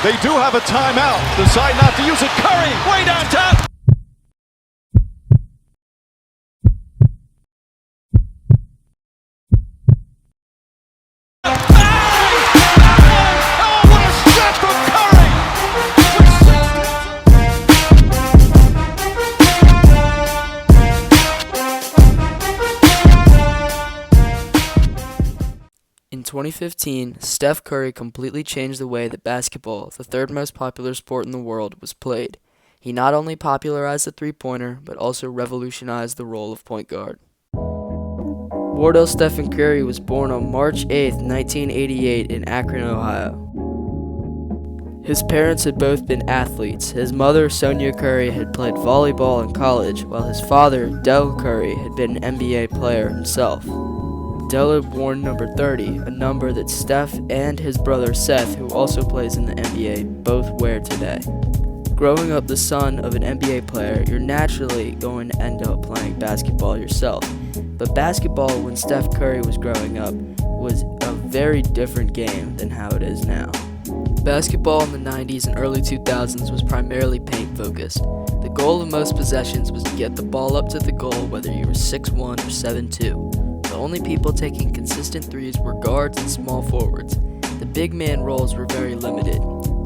They do have a timeout. Decide not to use it. Curry, way downtown. In 2015, Steph Curry completely changed the way that basketball, the third most popular sport in the world, was played. He not only popularized the three-pointer, but also revolutionized the role of point guard. Wardell Stephen Curry was born on March 8, 1988 in Akron, Ohio. His parents had both been athletes. His mother, Sonia Curry, had played volleyball in college, while his father, Del Curry, had been an NBA player himself. Del had worn number 30, a number that Steph and his brother Seth, who also plays in the NBA, both wear today. Growing up the son of an NBA player, you're naturally going to end up playing basketball yourself. But basketball, when Steph Curry was growing up, was a very different game than how it is now. Basketball in the 90s and early 2000s was primarily paint-focused. The goal of most possessions was to get the ball up to the goal, whether you were 6'1 or 7'2". The only people taking consistent threes were guards and small forwards. The big man roles were very limited.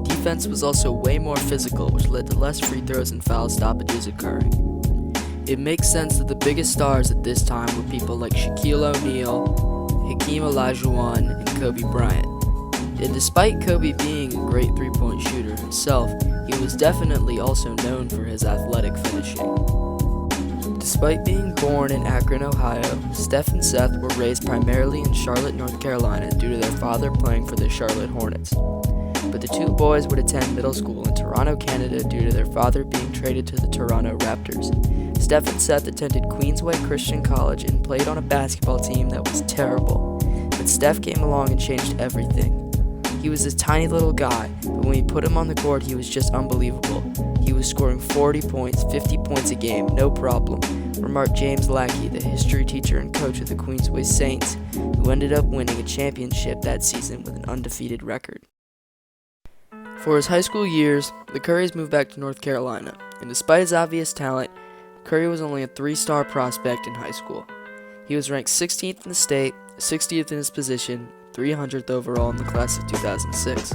Defense was also way more physical, which led to less free throws and foul stoppages occurring. It makes sense that the biggest stars at this time were people like Shaquille O'Neal, Hakeem Olajuwon, and Kobe Bryant. And despite Kobe being a great three-point shooter himself, he was definitely also known for his athletic finishing. Despite being born in Akron, Ohio, Steph and Seth were raised primarily in Charlotte, North Carolina due to their father playing for the Charlotte Hornets. But the two boys would attend middle school in Toronto, Canada due to their father being traded to the Toronto Raptors. Steph and Seth attended Queensway Christian College and played on a basketball team that was terrible. But Steph came along and changed everything. He was this tiny little guy, but when we put him on the court, he was just unbelievable. He was scoring 40 points, 50 points a game, no problem, remarked James Lackey, the history teacher and coach of the Queensway Saints, who ended up winning a championship that season with an undefeated record. For his high school years, the Currys moved back to North Carolina, and despite his obvious talent, Curry was only a 3-star prospect in high school. He was ranked 16th in the state, 60th in his position, 300th overall in the class of 2006.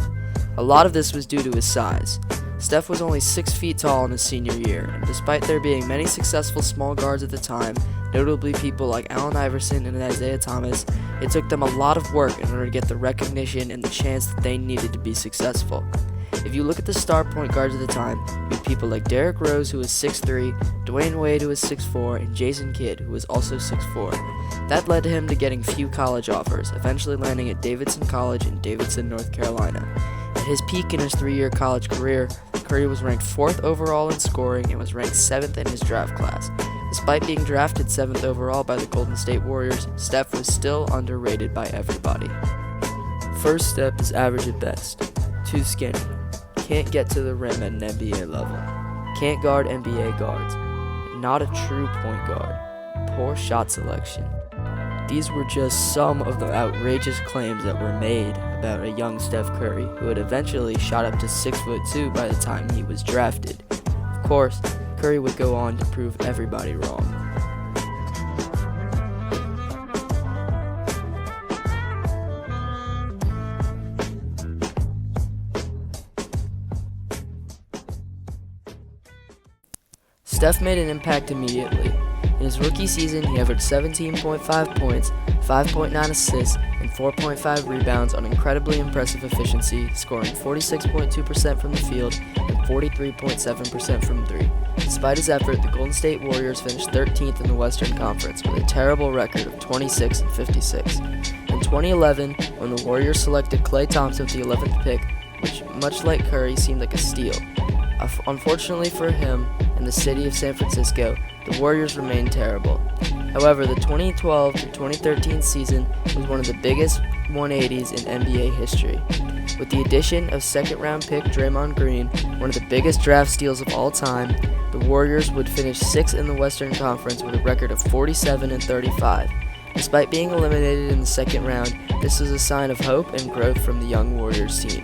A lot of this was due to his size. Steph was only 6 feet tall in his senior year, and despite there being many successful small guards at the time, notably people like Allen Iverson and Isaiah Thomas, it took them a lot of work in order to get the recognition and the chance that they needed to be successful. If you look at the star point guards at the time, you had people like Derrick Rose, who was 6'3", Dwayne Wade, who was 6'4", and Jason Kidd, who was also 6'4". That led to him to getting few college offers, eventually landing at Davidson College in Davidson, North Carolina. At his peak in his 3-year college career, Curry was ranked 4th overall in scoring and was ranked 7th in his draft class. Despite being drafted 7th overall by the Golden State Warriors, Steph was still underrated by everybody. First step is average at best. Too skinny. Can't get to the rim at an NBA level. Can't guard NBA guards. Not a true point guard. Poor shot selection. These were just some of the outrageous claims that were made about a young Steph Curry, who had eventually shot up to 6'2" by the time he was drafted. Of course, Curry would go on to prove everybody wrong. Steph made an impact immediately. In his rookie season, he averaged 17.5 points, 5.9 assists, and 4.5 rebounds on incredibly impressive efficiency, scoring 46.2% from the field and 43.7% from 3. Despite his effort, the Golden State Warriors finished 13th in the Western Conference with a terrible record of 26-56. In 2011, when the Warriors selected Klay Thompson with the 11th pick, which, much like Curry, seemed like a steal. Unfortunately for him and the city of San Francisco, the Warriors remained terrible. However, the 2012 to 2013 season was one of the biggest 180s in NBA history. With the addition of second-round pick Draymond Green, one of the biggest draft steals of all time, the Warriors would finish 6th in the Western Conference with a record of 47-35. Despite being eliminated in the second round, this was a sign of hope and growth from the young Warriors team.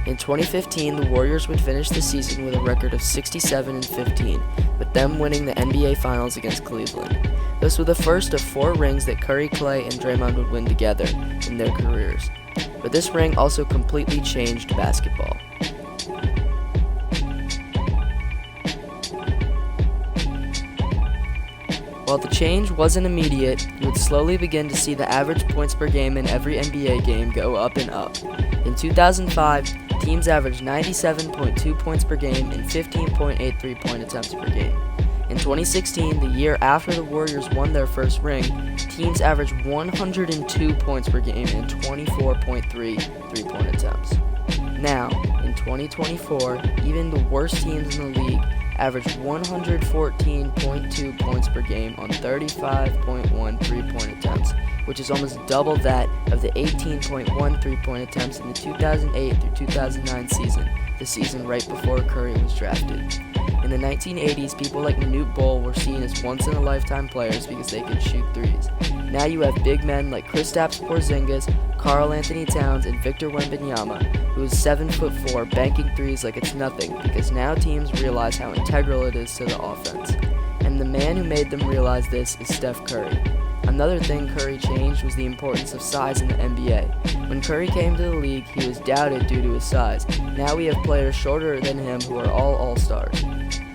In 2015, the Warriors would finish the season with a record of 67-15, with them winning the NBA Finals against Cleveland. Those were the first of 4 rings that Curry, Klay, and Draymond would win together in their careers. But this ring also completely changed basketball. While the change wasn't immediate, you would slowly begin to see the average points per game in every NBA game go up and up. In 2005, teams averaged 97.2 points per game and 15.8 three-point attempts per game. In 2016, the year after the Warriors won their first ring, teams averaged 102 points per game and 24.3 three-point attempts. Now, in 2024, even the worst teams in the league averaged 114.2 points per game on 35.1 three-point attempts, which is almost double that of the 18.1 three-point attempts in the 2008 through 2009 season, the season right before Curry was drafted. In the 1980s, people like Manute Bol were seen as once-in-a-lifetime players because they could shoot threes. Now you have big men like Kristaps Porzingis, Karl Anthony Towns, and Victor Wembanyama, who is 7'4", banking threes like it's nothing because now teams realize how integral it is to the offense. And the man who made them realize this is Steph Curry. Another thing Curry changed was the importance of size in the NBA. When Curry came to the league, he was doubted due to his size. Now we have players shorter than him who are all All-Stars.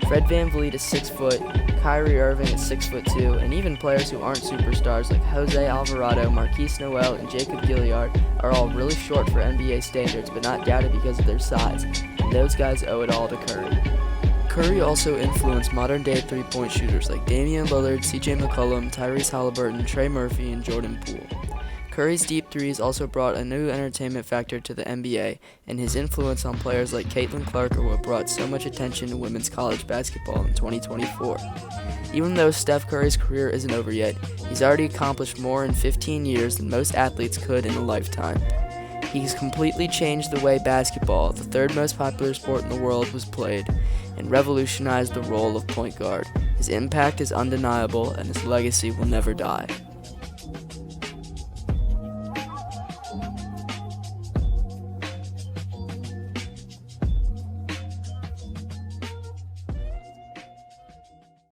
Fred VanVleet is 6 foot, Kyrie Irving is 6'2", and even players who aren't superstars like Jose Alvarado, Marquise Noel, and Jacob Gilyard are all really short for NBA standards but not doubted because of their size, and those guys owe it all to Curry. Curry also influenced modern-day three-point shooters like Damian Lillard, CJ McCollum, Tyrese Halliburton, Trey Murphy, and Jordan Poole. Curry's deep threes also brought a new entertainment factor to the NBA, and his influence on players like Caitlin Clark are what brought so much attention to women's college basketball in 2024. Even though Steph Curry's career isn't over yet, he's already accomplished more in 15 years than most athletes could in a lifetime. He's completely changed the way basketball, the third most popular sport in the world, was played, and revolutionized the role of point guard. His impact is undeniable, and his legacy will never die.